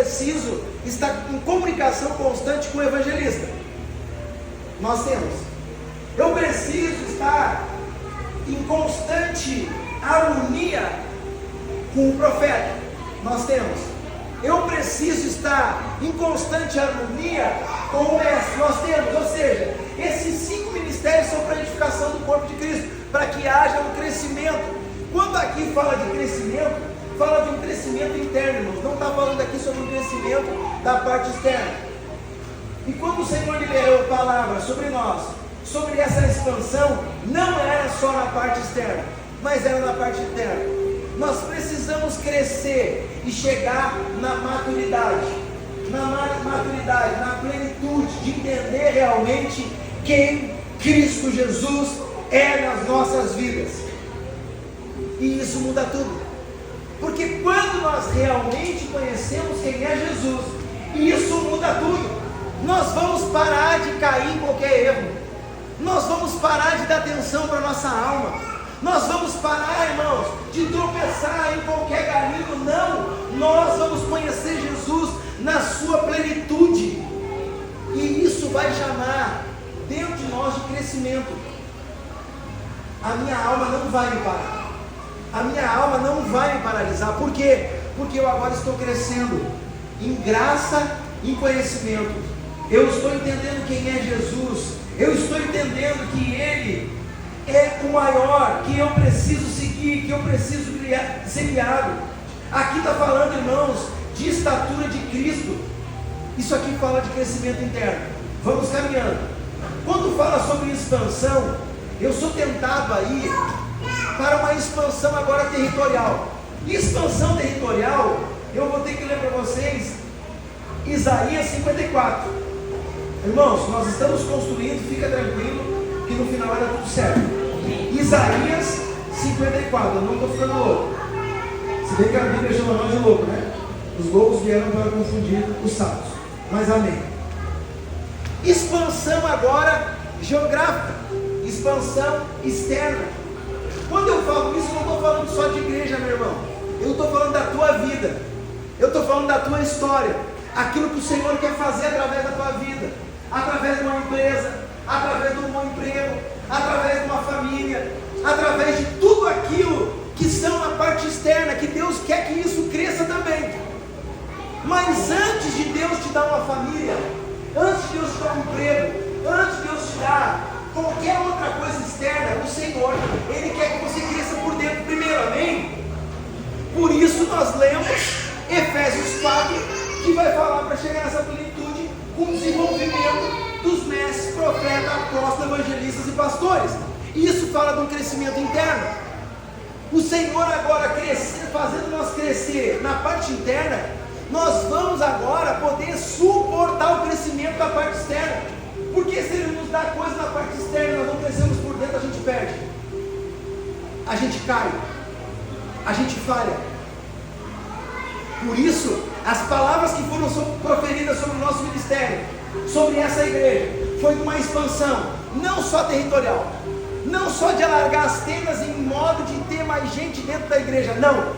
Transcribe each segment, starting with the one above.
preciso estar em comunicação constante com o evangelista. Nós temos. Eu preciso estar em constante harmonia com o profeta. Nós temos. Eu preciso estar em constante harmonia com o mestre. Nós temos. Ou seja, esses 5 ministérios são para a edificação do corpo de Cristo, para que haja um crescimento. Quando aqui fala de crescimento, fala de um crescimento interno, irmãos. Não está falando aqui sobre um crescimento da parte externa. E quando o Senhor liberou a palavra sobre nós, sobre essa expansão, não era só na parte externa, mas era na parte interna. Nós precisamos crescer e chegar na maturidade, na plenitude de entender realmente quem Cristo Jesus é nas nossas vidas. E isso muda tudo. Porque quando nós realmente conhecemos quem é Jesus, isso muda tudo. Nós vamos parar de cair em qualquer erro. Nós vamos parar de dar atenção para a nossa alma. Nós vamos parar, irmãos, de tropeçar em qualquer galinho. Não, nós vamos conhecer Jesus na sua plenitude. E isso vai chamar dentro de nós de crescimento. A minha alma não vai me parar. A minha alma não vai me paralisar. Por quê? Porque eu agora estou crescendo em graça e em conhecimento. Eu estou entendendo quem é Jesus. Eu estou entendendo que Ele é o maior, que eu preciso seguir, que eu preciso ser guiado. Aqui está falando, irmãos, de estatura de Cristo. Isso aqui fala de crescimento interno. Vamos caminhando. Quando fala sobre expansão, eu sou tentado aí para uma expansão agora territorial. Expansão territorial, eu vou ter que ler para vocês Isaías 54. Irmãos, nós estamos construindo, fica tranquilo, que no final vai dar tudo certo. Isaías 54, eu não estou ficando louco. Se bem que a Bíblia chama nós de louco, né? Os loucos vieram para confundir os sábios. Mas amém. Expansão agora geográfica, expansão externa. Quando eu falo isso, eu não estou falando só de igreja, meu irmão. Eu estou falando da tua vida. Eu estou falando da tua história. Aquilo que o Senhor quer fazer através da tua vida. Através de uma empresa, através de um bom emprego, através de uma família, através de tudo aquilo que são na parte externa, que Deus quer que isso cresça também. Mas antes de Deus te dar uma família, antes de Deus te dar um emprego, antes de Deus te dar qualquer outra coisa externa, o Senhor, Ele quer que você cresça por dentro primeiro, amém? Por isso nós lemos Efésios 4, que vai falar para chegar nessa plenitude com o desenvolvimento dos mestres, profetas, apóstolos, evangelistas e pastores. Isso fala de um crescimento interno. O Senhor agora fazendo nós crescer na parte interna, nós vamos agora poder suportar o crescimento da parte externa. Porque se Ele nos dá coisa na parte externa, nós não crescemos por dentro, a gente perde. A gente cai. A gente falha. Por isso, as palavras que foram proferidas sobre o nosso ministério, sobre essa igreja, foi de uma expansão, não só territorial, não só de alargar as tendas em modo de ter mais gente dentro da igreja, não.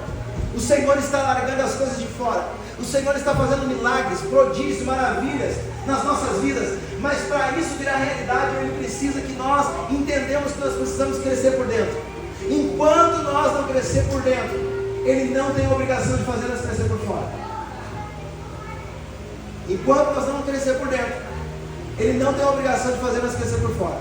O Senhor está alargando as coisas de fora. O Senhor está fazendo milagres, prodígios, maravilhas nas nossas vidas. Mas para isso virar realidade, Ele precisa que nós entendamos que nós precisamos crescer por dentro. Enquanto nós não crescer por dentro, Ele não tem a obrigação de fazer nós crescer por fora. Enquanto nós não crescer por dentro, Ele não tem a obrigação de fazer nós crescer por fora.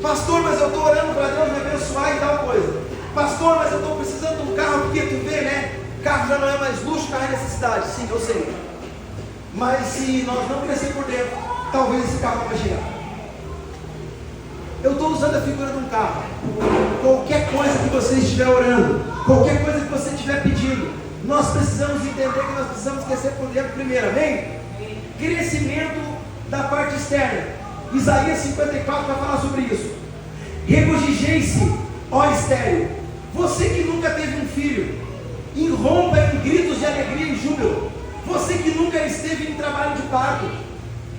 Pastor, mas eu estou orando para Deus me abençoar e tal coisa. Pastor, mas eu estou precisando de um carro, porque tu vê, né? Carro já não é mais luxo, carro é necessidade. Sim, eu sei. Mas se nós não crescer por dentro, talvez esse carro não vai chegar. Eu estou usando a figura de um carro. Qualquer coisa que você estiver orando, qualquer coisa que você estiver pedindo, nós precisamos entender que nós precisamos crescer por dentro primeiro, amém? Crescimento da parte externa. Isaías 54 vai falar sobre isso. Regozijei-se, ó estéril, você que nunca teve um filho, irrompa em gritos de alegria e júbilo, você que nunca esteve em trabalho de parto,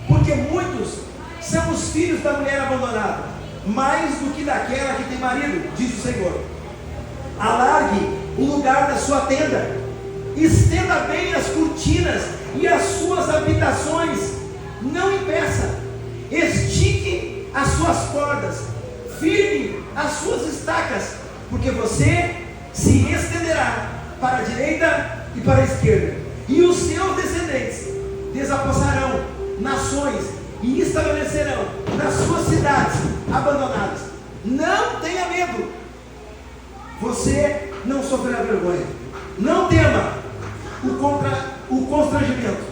porque muitos são os filhos da mulher abandonada, mais do que daquela que tem marido, diz o Senhor. Alargue o lugar da sua tenda, estenda bem as cortinas e as suas habitações não impeça. Estique as suas cordas, firme as suas estacas, porque você se estenderá para a direita e para a esquerda, e os seus descendentes desapossarão nações e estabelecerão nas suas cidades abandonadas. Não tenha medo, você não sofrerá vergonha. Não tema o constrangimento,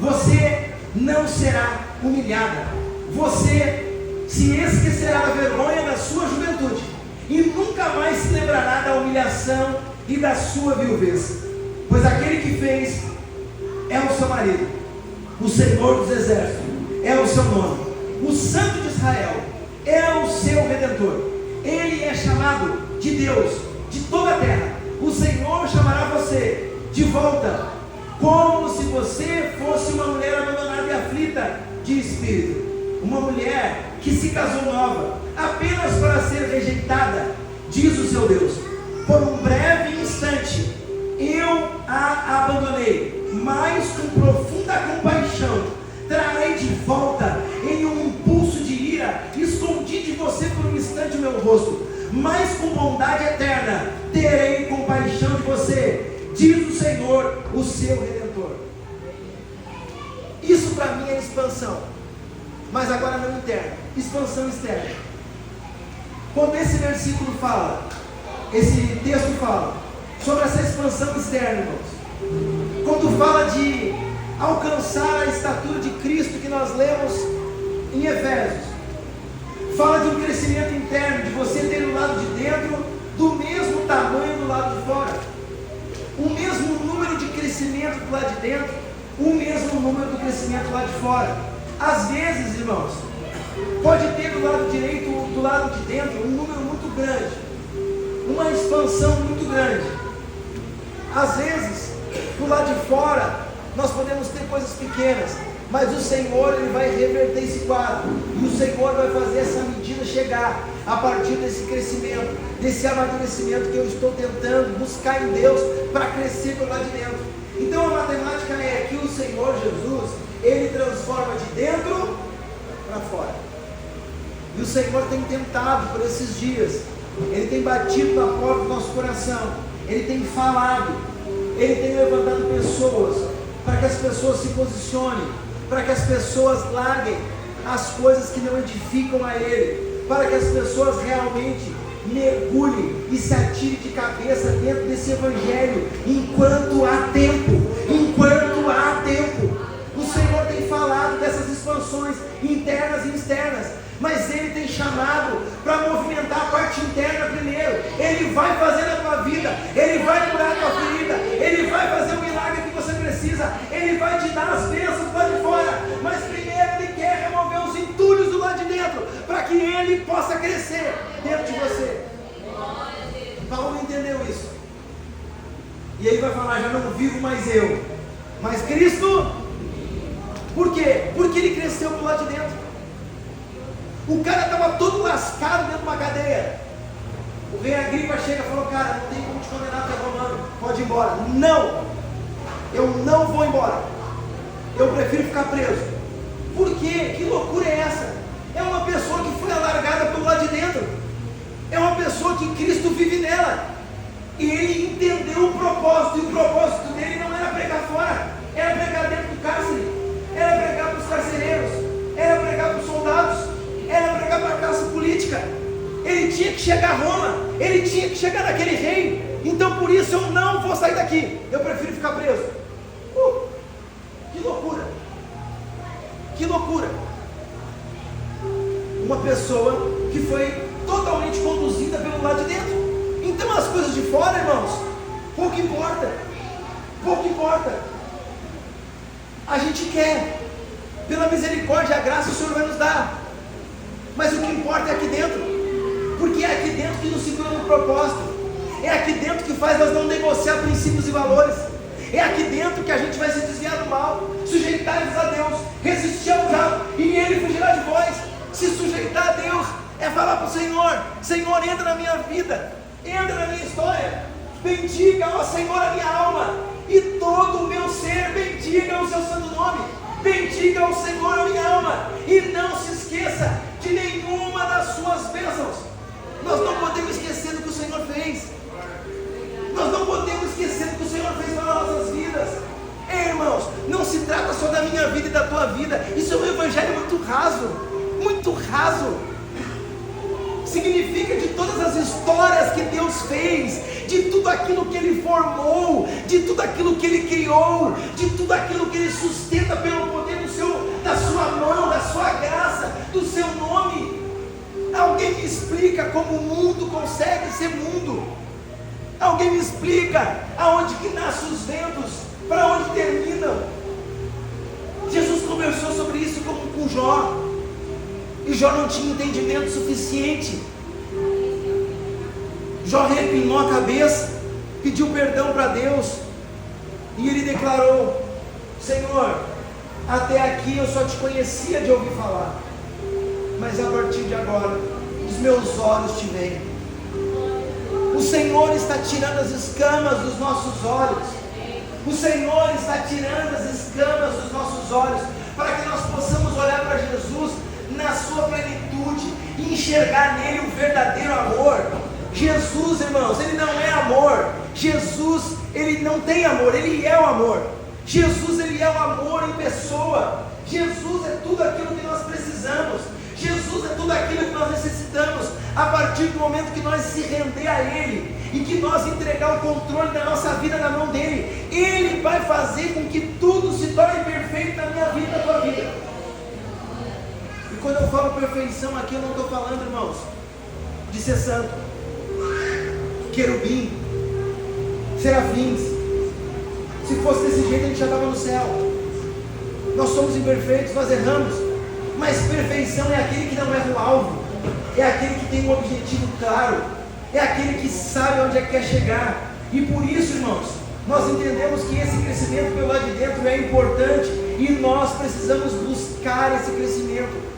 você não será humilhada. Você se esquecerá da vergonha da sua juventude e nunca mais se lembrará da humilhação e da sua viuvez, pois aquele que fez é o seu marido, o Senhor dos exércitos é o seu nome, o Santo de Israel é o seu Redentor. Ele é chamado de Deus de toda a terra. O Senhor chamará você de volta, como se você fosse uma mulher abandonada e aflita de espírito, uma mulher que se casou nova, apenas para ser rejeitada, diz o seu Deus. Por um breve instante eu a abandonei, mas com profunda compaixão trarei de volta. Em um impulso de ira escondi de você por um instante o meu rosto, mas com bondade eterna terei compaixão de você, diz o Senhor, o seu Redentor. Isso para mim é expansão, mas agora não interna, expansão externa. Quando esse versículo fala, esse texto fala sobre essa expansão externa, irmãos, quando fala de alcançar a estatura de Cristo, que nós lemos em Efésios, fala de um crescimento interno, de você ter o lado de dentro do mesmo tamanho do lado de fora, o mesmo número de crescimento do lado de dentro, o mesmo número do crescimento do lado de fora. Às vezes, irmãos, pode ter do lado direito, do lado de dentro, um número muito grande, uma expansão muito grande. Às vezes, do lado de fora, nós podemos ter coisas pequenas, mas o Senhor, Ele vai reverter esse quadro, e o Senhor vai fazer essa medida chegar, a partir desse crescimento, desse amadurecimento que eu estou tentando buscar em Deus, para crescer pelo lado de dentro. Então a matemática é que o Senhor Jesus, Ele transforma de dentro para fora, e o Senhor tem tentado por esses dias, Ele tem batido na porta do nosso coração, Ele tem falado, Ele tem levantado pessoas, para que as pessoas se posicionem, para que as pessoas larguem as coisas que não edificam a Ele, para que as pessoas realmente mergulhem e se atirem de cabeça dentro desse Evangelho, enquanto há tempo, enquanto há tempo. O Senhor tem falado dessas expansões internas e externas, mas Ele tem chamado para movimentar a parte interna primeiro. Ele vai fazer na tua vida, Ele vai curar a tua ferida, Ele vai fazer o milagre que você precisa, Ele vai te dar as bênçãos lá de fora, mas primeiro Ele quer remover os entulhos do lado de dentro, para que Ele possa crescer dentro de você. Paulo entendeu isso, e ele vai falar: já não vivo mais eu, mas Cristo. Por quê? Porque ele cresceu do lado de dentro. O cara estava todo lascado dentro de uma cadeia. O rei Agripa chega e falou: cara, não tem como te condenar, tu é romano, pode ir embora. Não, eu não vou embora, eu prefiro ficar preso. Por quê? Que loucura é essa? É uma pessoa que foi alargada pelo lado de dentro, é uma pessoa que Cristo vive nela, e ele entendeu o propósito, e o propósito dele não era pregar fora, era pregar dentro do cárcere, era pregar para os carcereiros, era pregar para os soldados, era pregar para a classe política. Ele tinha que chegar a Roma, ele tinha que chegar naquele reino. Então por isso eu não vou sair daqui, eu prefiro ficar preso. Que loucura, que loucura. Uma pessoa que foi totalmente conduzida pelo lado de dentro. Então as coisas de fora, irmãos, pouco importa, pouco importa. A gente quer, pela misericórdia e a graça o Senhor vai nos dar, mas o que importa é aqui dentro, porque é aqui dentro que nos segura no propósito, é aqui dentro que faz nós não negociar princípios e valores, é aqui dentro que a gente vai se desviar do mal, sujeitar-vos a Deus, resistir ao diabo, e Ele fugirá de vós. Se sujeitar a Deus é falar para o Senhor: Senhor, entra na minha vida, entra na minha história, bendiga, ó Senhor, a minha alma, e todo o meu ser bendiga o seu santo nome. Bendiga o Senhor, a minha alma, e não se esqueça de nenhuma das suas bênçãos. Nós não podemos esquecer do que o Senhor fez. Nós não podemos esquecer do que o Senhor fez nas nossas vidas. Irmãos, não se trata só da minha vida e da tua vida. Isso é um evangelho muito raso. Muito raso. Significa de todas as histórias que Deus fez, de tudo aquilo que Ele formou, de tudo aquilo que Ele criou, de tudo aquilo que Ele sustenta pelo poder da sua mão, da sua graça, do seu nome. Alguém me explica como o mundo consegue ser mundo? Alguém me explica aonde que nascem os ventos, para onde terminam? Jesus conversou sobre isso com Jó, e Jó não tinha entendimento suficiente. Jó repinou a cabeça, pediu perdão para Deus, e ele declarou: Senhor, até aqui eu só te conhecia de ouvir falar, mas a partir de agora os meus olhos te veem. O Senhor está tirando as escamas dos nossos olhos. O Senhor está tirando as escamas dos nossos olhos, para que nós possamos olhar para Jesus na sua plenitude e enxergar nele o verdadeiro amor. Jesus, irmãos, Ele não é amor. Jesus, Ele não tem amor, Ele é o amor. Jesus, Ele é o amor em pessoa. Jesus é tudo aquilo que nós precisamos. Jesus é tudo aquilo que nós necessitamos. A partir do momento que nós se render a Ele e que nós entregar o controle da nossa vida na mão dEle, Ele vai fazer com que tudo se torne perfeito na minha vida e na tua vida. E quando eu falo perfeição aqui, eu não estou falando, irmãos, de ser santo, querubim, serafins. Se fosse desse jeito, a gente já estava no céu. Nós somos imperfeitos, nós erramos, mas perfeição é aquele que não erra o alvo, é aquele que tem um objetivo claro, é aquele que sabe onde é que quer chegar. E por isso, irmãos, nós entendemos que esse crescimento pelo lado de dentro é importante, e nós precisamos buscar esse crescimento.